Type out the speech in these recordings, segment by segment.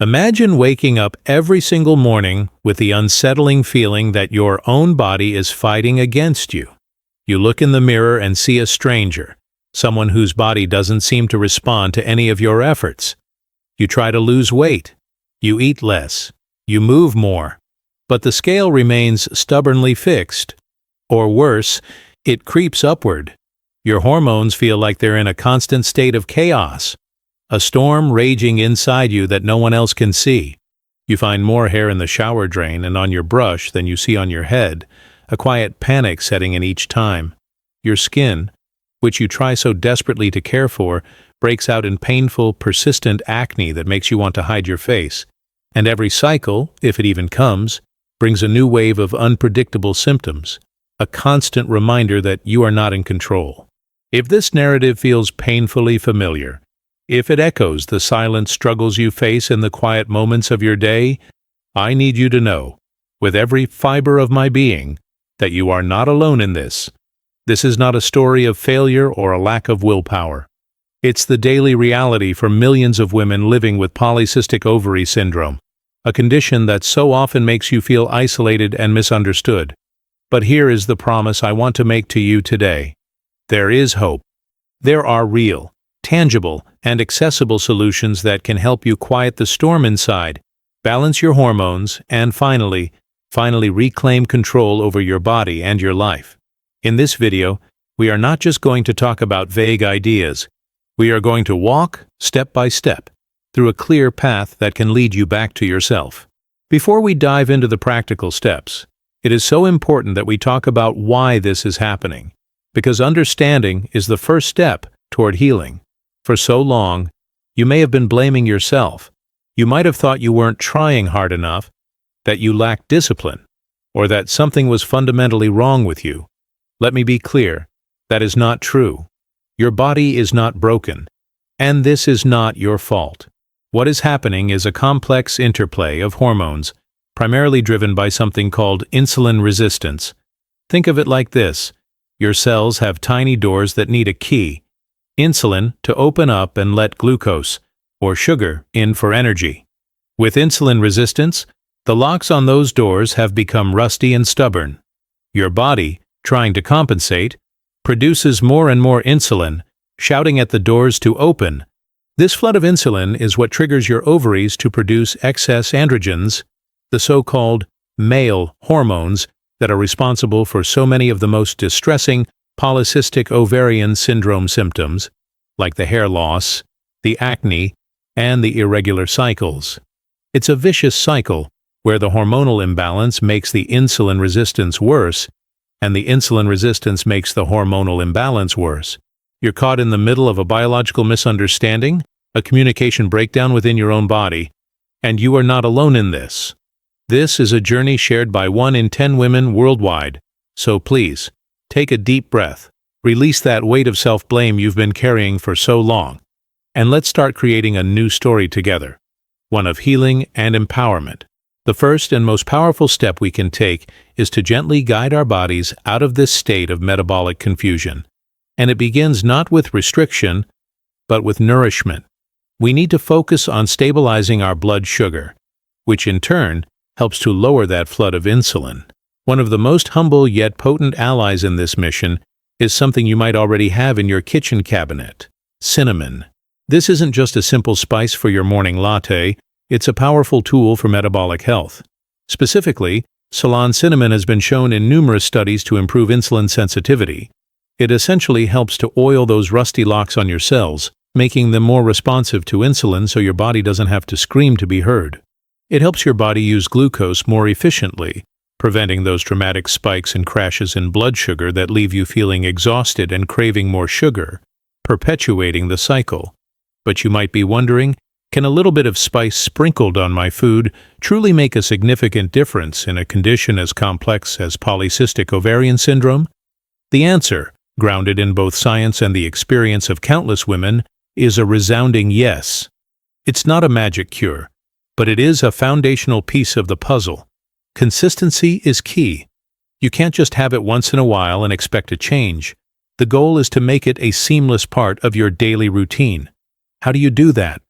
Imagine waking up every single morning with the unsettling feeling that your own body is fighting against you. You look in the mirror and see a stranger, someone whose body doesn't seem to respond to any of your efforts. You try to lose weight. You eat less. You move more. But the scale remains stubbornly fixed. Or worse, it creeps upward. Your hormones feel like they're in a constant state of chaos. A storm raging inside you that no one else can see. You find more hair in the shower drain and on your brush than you see on your head, a quiet panic setting in each time. Your skin, which you try so desperately to care for, breaks out in painful, persistent acne that makes you want to hide your face. And every cycle, if it even comes, brings a new wave of unpredictable symptoms, a constant reminder that you are not in control. If this narrative feels painfully familiar, if it echoes the silent struggles you face in the quiet moments of your day, I need you to know, with every fiber of my being, that you are not alone in this. This is not a story of failure or a lack of willpower. It's the daily reality for millions of women living with polycystic ovary syndrome, a condition that so often makes you feel isolated and misunderstood. But here is the promise I want to make to you today. There is hope. There are real, tangible, and accessible solutions that can help you quiet the storm inside, balance your hormones, and finally reclaim control over your body and your life. In this video, we are not just going to talk about vague ideas. We are going to walk, step by step, through a clear path that can lead you back to yourself. Before we dive into the practical steps, it is so important that we talk about why this is happening, because understanding is the first step toward healing. For so long, you may have been blaming yourself. You might have thought you weren't trying hard enough, that you lacked discipline, or that something was fundamentally wrong with you. Let me be clear, that is not true. Your body is not broken, and this is not your fault. What is happening is a complex interplay of hormones, primarily driven by something called insulin resistance. Think of it like this. Your cells have tiny doors that need a key, insulin, to open up and let glucose, or sugar, in for energy. With insulin resistance, the locks on those doors have become rusty and stubborn. Your body, trying to compensate, produces more and more insulin, shouting at the doors to open. This flood of insulin is what triggers your ovaries to produce excess androgens, the so-called male hormones that are responsible for so many of the most distressing polycystic ovarian syndrome symptoms, like the hair loss, the acne, and the irregular cycles. It's a vicious cycle where the hormonal imbalance makes the insulin resistance worse, and the insulin resistance makes the hormonal imbalance worse. You're caught in the middle of a biological misunderstanding, a communication breakdown within your own body, and you are not alone in this. This is a journey shared by 1 in 10 women worldwide, so please, take a deep breath, release that weight of self-blame you've been carrying for so long, and let's start creating a new story together, one of healing and empowerment. The first and most powerful step we can take is to gently guide our bodies out of this state of metabolic confusion. And it begins not with restriction, but with nourishment. We need to focus on stabilizing our blood sugar, which in turn helps to lower that flood of insulin. One of the most humble yet potent allies in this mission is something you might already have in your kitchen cabinet: cinnamon. This isn't just a simple spice for your morning latte, it's a powerful tool for metabolic health. Specifically, Ceylon cinnamon has been shown in numerous studies to improve insulin sensitivity. It essentially helps to oil those rusty locks on your cells, making them more responsive to insulin so your body doesn't have to scream to be heard. It helps your body use glucose more efficiently, preventing those dramatic spikes and crashes in blood sugar that leave you feeling exhausted and craving more sugar, perpetuating the cycle. But you might be wondering, can a little bit of spice sprinkled on my food truly make a significant difference in a condition as complex as polycystic ovarian syndrome? The answer, grounded in both science and the experience of countless women, is a resounding yes. It's not a magic cure, but it is a foundational piece of the puzzle. Consistency is key. You can't just have it once in a while and expect a change. The goal is to make it a seamless part of your daily routine. How do you do that?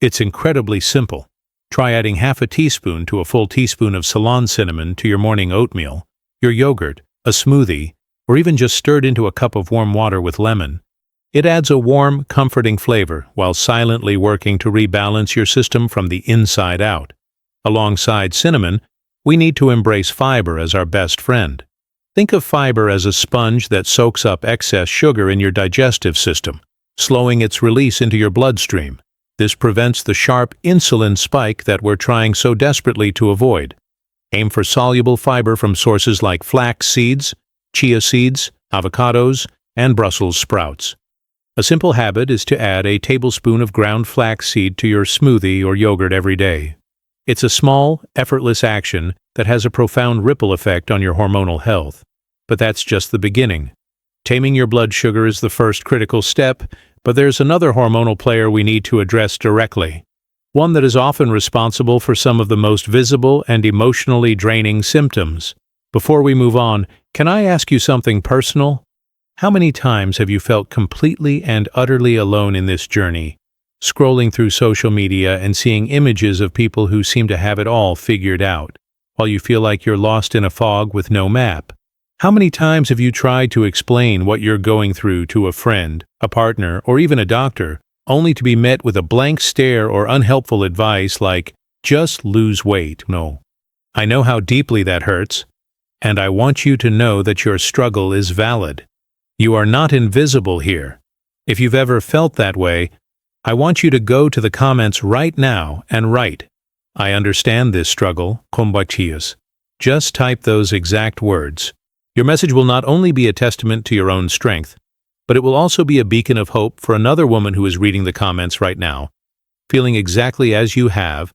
It's incredibly simple. Try adding half a teaspoon to a full teaspoon of Ceylon cinnamon to your morning oatmeal, your yogurt, a smoothie, or even just stirred into a cup of warm water with lemon. It adds a warm, comforting flavor while silently working to rebalance your system from the inside out. Alongside cinnamon, we need to embrace fiber as our best friend. Think of fiber as a sponge that soaks up excess sugar in your digestive system, slowing its release into your bloodstream. This prevents the sharp insulin spike that we're trying so desperately to avoid. Aim for soluble fiber from sources like flax seeds, chia seeds, avocados, and Brussels sprouts. A simple habit is to add a tablespoon of ground flax seed to your smoothie or yogurt every day. It's a small, effortless action that has a profound ripple effect on your hormonal health. But that's just the beginning. Taming your blood sugar is the first critical step, but there's another hormonal player we need to address directly. One that is often responsible for some of the most visible and emotionally draining symptoms. Before we move on, can I ask you something personal? How many times have you felt completely and utterly alone in this journey, scrolling through social media and seeing images of people who seem to have it all figured out, while you feel like you're lost in a fog with no map? How many times have you tried to explain what you're going through to a friend, a partner, or even a doctor, only to be met with a blank stare or unhelpful advice like, just lose weight? No. I know how deeply that hurts, and I want you to know that your struggle is valid. You are not invisible here. If you've ever felt that way, I want you to go to the comments right now and write, "I understand this struggle, POLYCYSTIC." Just type those exact words. Your message will not only be a testament to your own strength, but it will also be a beacon of hope for another woman who is reading the comments right now, feeling exactly as you have,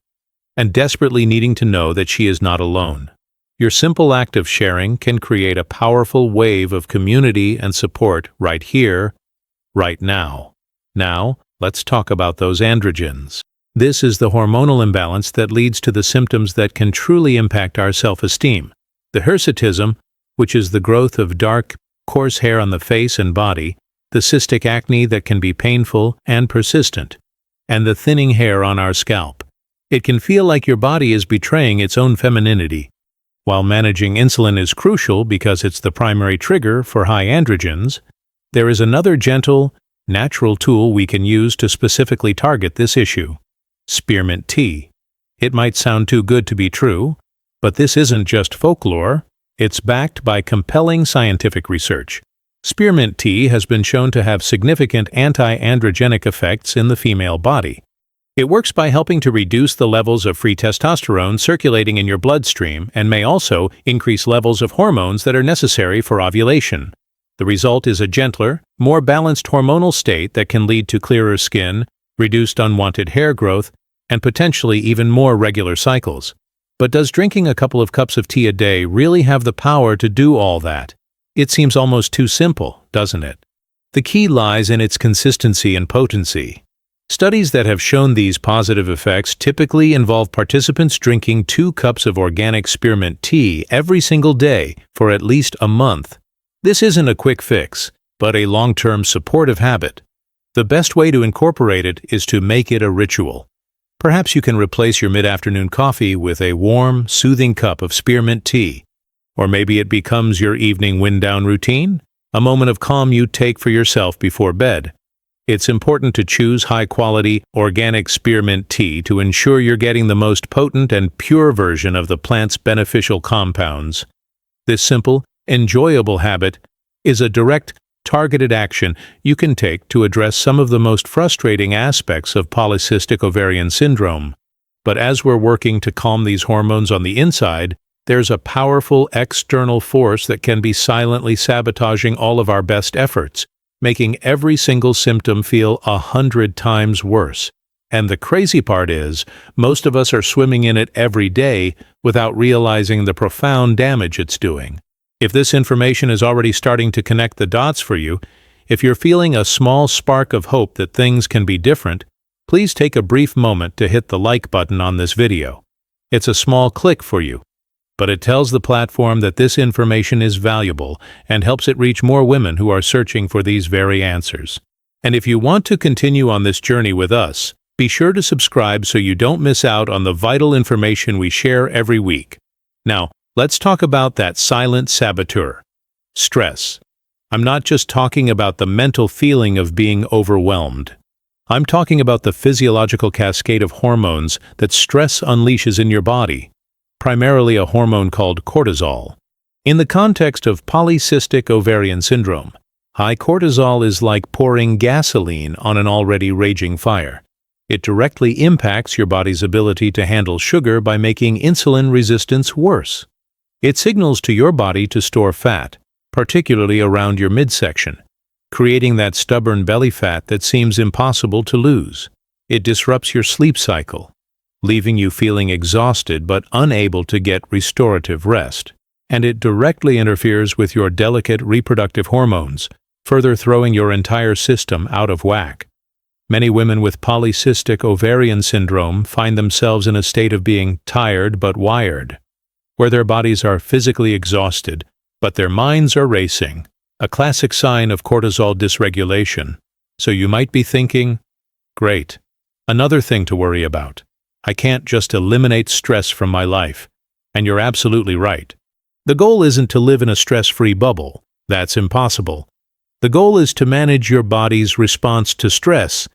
and desperately needing to know that she is not alone. Your simple act of sharing can create a powerful wave of community and support right here, right now. Now, let's talk about those androgens. This is the hormonal imbalance that leads to the symptoms that can truly impact our self-esteem. The hirsutism, which is the growth of dark, coarse hair on the face and body, the cystic acne that can be painful and persistent, and the thinning hair on our scalp. It can feel like your body is betraying its own femininity. While managing insulin is crucial because it's the primary trigger for high androgens, there is another gentle, natural tool we can use to specifically target this issue: spearmint tea. It might sound too good to be true, but this isn't just folklore. It's backed by compelling scientific research. Spearmint tea has been shown to have significant anti-androgenic effects in the female body. It works by helping to reduce the levels of free testosterone circulating in your bloodstream and may also increase levels of hormones that are necessary for ovulation. The result is a gentler, more balanced hormonal state that can lead to clearer skin, reduced unwanted hair growth, and potentially even more regular cycles. But does drinking a couple of cups of tea a day really have the power to do all that? It seems almost too simple, doesn't it? The key lies in its consistency and potency. Studies that have shown these positive effects typically involve participants drinking 2 cups of organic spearmint tea every single day for at least a month. This isn't a quick fix, but a long-term supportive habit. The best way to incorporate it is to make it a ritual. Perhaps you can replace your mid-afternoon coffee with a warm, soothing cup of spearmint tea. Or maybe it becomes your evening wind-down routine, a moment of calm you take for yourself before bed. It's important to choose high-quality, organic spearmint tea to ensure you're getting the most potent and pure version of the plant's beneficial compounds. This simple, enjoyable habit is a direct, targeted action you can take to address some of the most frustrating aspects of polycystic ovarian syndrome. But as we're working to calm these hormones on the inside, there's a powerful external force that can be silently sabotaging all of our best efforts, making every single symptom feel 100 times worse. And the crazy part is, most of us are swimming in it every day without realizing the profound damage it's doing. If this information is already starting to connect the dots for you, if you're feeling a small spark of hope that things can be different, please take a brief moment to hit the like button on this video. It's a small click for you, but it tells the platform that this information is valuable and helps it reach more women who are searching for these very answers. And if you want to continue on this journey with us, Be sure to subscribe so you don't miss out on the vital information we share every week. Now, let's talk about that silent saboteur: stress. I'm not just talking about the mental feeling of being overwhelmed. I'm talking about the physiological cascade of hormones that stress unleashes in your body, primarily a hormone called cortisol. In the context of polycystic ovarian syndrome, high cortisol is like pouring gasoline on an already raging fire. It directly impacts your body's ability to handle sugar by making insulin resistance worse. It signals to your body to store fat, particularly around your midsection, creating that stubborn belly fat that seems impossible to lose. It disrupts your sleep cycle, leaving you feeling exhausted but unable to get restorative rest. And it directly interferes with your delicate reproductive hormones, further throwing your entire system out of whack. Many women with polycystic ovarian syndrome find themselves in a state of being tired but wired, where their bodies are physically exhausted, but their minds are racing, a classic sign of cortisol dysregulation. So you might be thinking, great, another thing to worry about. I can't just eliminate stress from my life. And you're absolutely right. The goal isn't to live in a stress-free bubble. That's impossible. The goal is to manage your body's response to stress.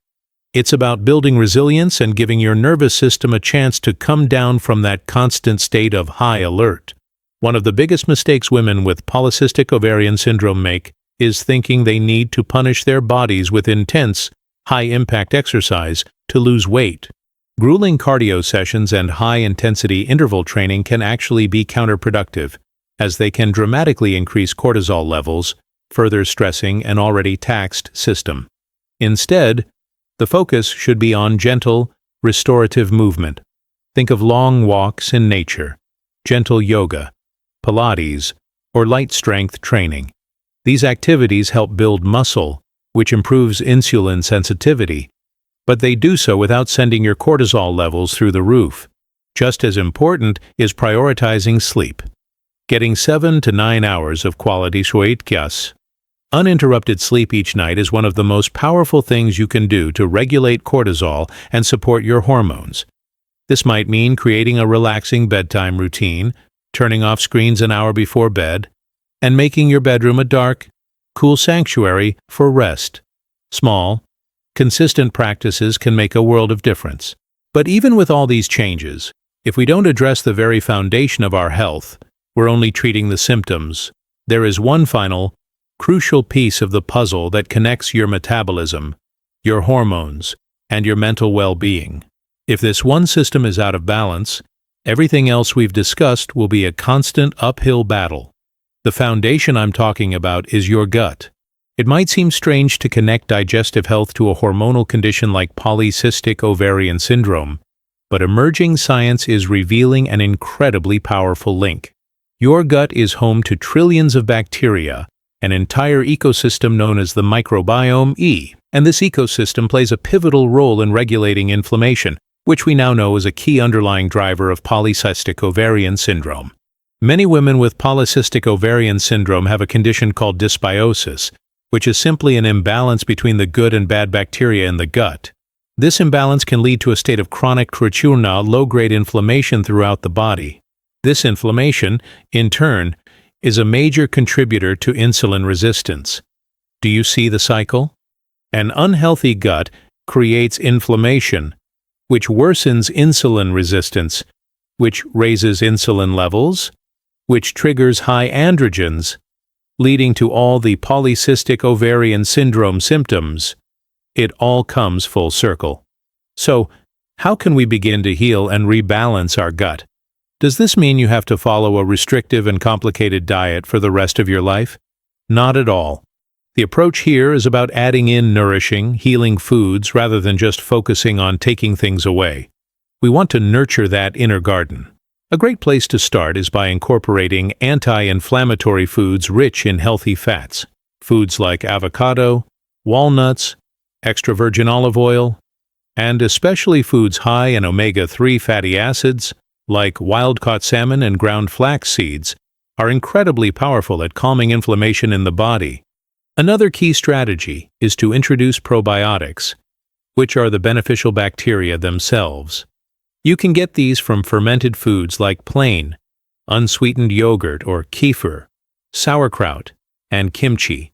It's about building resilience and giving your nervous system a chance to come down from that constant state of high alert. One of the biggest mistakes women with polycystic ovarian syndrome make is thinking they need to punish their bodies with intense, high-impact exercise to lose weight. Grueling cardio sessions and high-intensity interval training can actually be counterproductive, as they can dramatically increase cortisol levels, further stressing an already taxed system. Instead, the focus should be on gentle, restorative movement. Think of long walks in nature, gentle yoga, Pilates, or light strength training. These activities help build muscle, which improves insulin sensitivity, but they do so without sending your cortisol levels through the roof. Just as important is prioritizing sleep. Getting 7 to 9 hours of quality sleep. Uninterrupted sleep each night is one of the most powerful things you can do to regulate cortisol and support your hormones. This might mean creating a relaxing bedtime routine, turning off screens an hour before bed, and making your bedroom a dark, cool sanctuary for rest. Small, consistent practices can make a world of difference. But even with all these changes, if we don't address the very foundation of our health, we're only treating the symptoms. There is one final, crucial piece of the puzzle that connects your metabolism, your hormones, and your mental well-being. If this one system is out of balance, everything else we've discussed will be a constant uphill battle. The foundation I'm talking about is your gut. It might seem strange to connect digestive health to a hormonal condition like polycystic ovarian syndrome, but emerging science is revealing an incredibly powerful link. Your gut is home to trillions of bacteria, an entire ecosystem known as the microbiome, and this ecosystem plays a pivotal role in regulating inflammation, which we now know is a key underlying driver of polycystic ovarian syndrome. Many women with polycystic ovarian syndrome have a condition called dysbiosis, which is simply an imbalance between the good and bad bacteria in the gut. This imbalance can lead to a state of chronic trichurna, low-grade inflammation throughout the body. This inflammation, in turn, is a major contributor to insulin resistance. Do you see the cycle? An unhealthy gut creates inflammation, which worsens insulin resistance, which raises insulin levels, which triggers high androgens, leading to all the polycystic ovarian syndrome symptoms. It all comes full circle. So, how can we begin to heal and rebalance our gut? Does this mean you have to follow a restrictive and complicated diet for the rest of your life? Not at all. The approach here is about adding in nourishing, healing foods rather than just focusing on taking things away. We want to nurture that inner garden. A great place to start is by incorporating anti-inflammatory foods rich in healthy fats. Foods like avocado, walnuts, extra virgin olive oil, and especially foods high in omega-3 fatty acids, like wild-caught salmon and ground flax seeds, are incredibly powerful at calming inflammation in the body. Another key strategy is to introduce probiotics. which are the beneficial bacteria themselves. You can get these from fermented foods like plain, unsweetened yogurt or kefir, sauerkraut, and kimchi.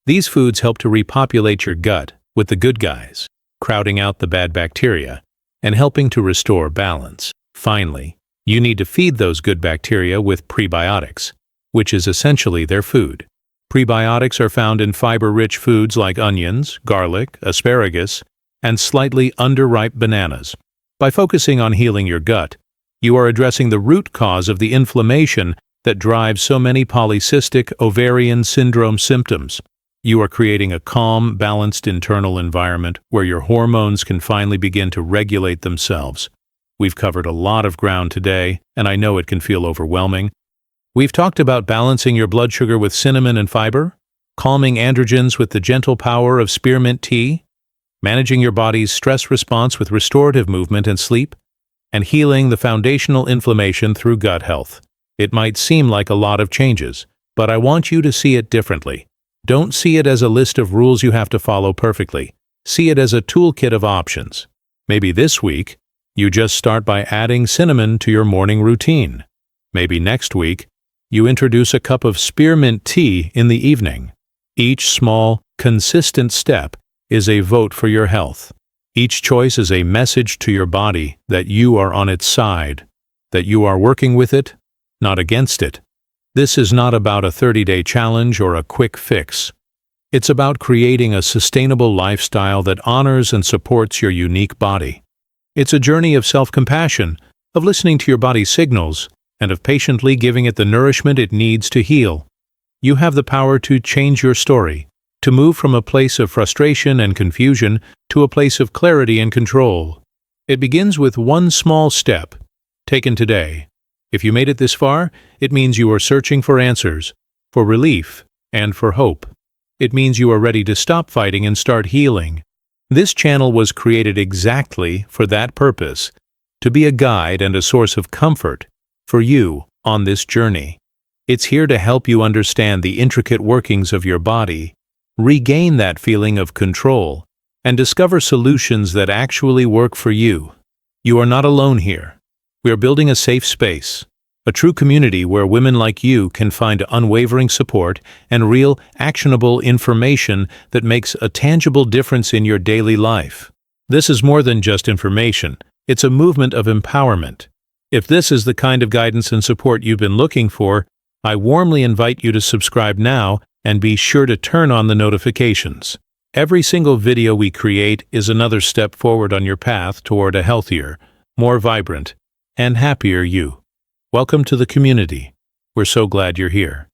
These foods help to repopulate your gut with the good guys, crowding out the bad bacteria and helping to restore balance. Finally, you need to feed those good bacteria with prebiotics, which is essentially their food. Prebiotics are found in fiber-rich foods like onions, garlic, asparagus, and slightly underripe bananas. By focusing on healing your gut, you are addressing the root cause of the inflammation that drives so many polycystic ovarian syndrome symptoms. You are creating a calm, balanced internal environment where your hormones can finally begin to regulate themselves. We've covered a lot of ground today, and I know it can feel overwhelming. We've talked about balancing your blood sugar with cinnamon and fiber, calming androgens with the gentle power of spearmint tea, managing your body's stress response with restorative movement and sleep, and healing the foundational inflammation through gut health. It might seem like a lot of changes, but I want you to see it differently. Don't see it as a list of rules you have to follow perfectly. See it as a toolkit of options. Maybe this week, you just start by adding cinnamon to your morning routine. Maybe next week, you introduce a cup of spearmint tea in the evening. Each small, consistent step is a vote for your health. Each choice is a message to your body that you are on its side, that you are working with it, not against it. This is not about a 30-day challenge or a quick fix. It's about creating a sustainable lifestyle that honors and supports your unique body. It's a journey of self-compassion, of listening to your body's signals, and of patiently giving it the nourishment it needs to heal. You have the power to change your story, to move from a place of frustration and confusion to a place of clarity and control. It begins with one small step, taken today. If you made it this far, it means you are searching for answers, for relief, and for hope. It means you are ready to stop fighting and start healing. This channel was created exactly for that purpose, to be a guide and a source of comfort for you on this journey. It's here to help you understand the intricate workings of your body, regain that feeling of control, and discover solutions that actually work for you. You are not alone here. We are building a safe space, a true community where women like you can find unwavering support and real, actionable information that makes a tangible difference in your daily life. This is more than just information. It's a movement of empowerment. If this is the kind of guidance and support you've been looking for, I warmly invite you to subscribe now and be sure to turn on the notifications. Every single video we create is another step forward on your path toward a healthier, more vibrant, and happier you. Welcome to the community. We're so glad you're here.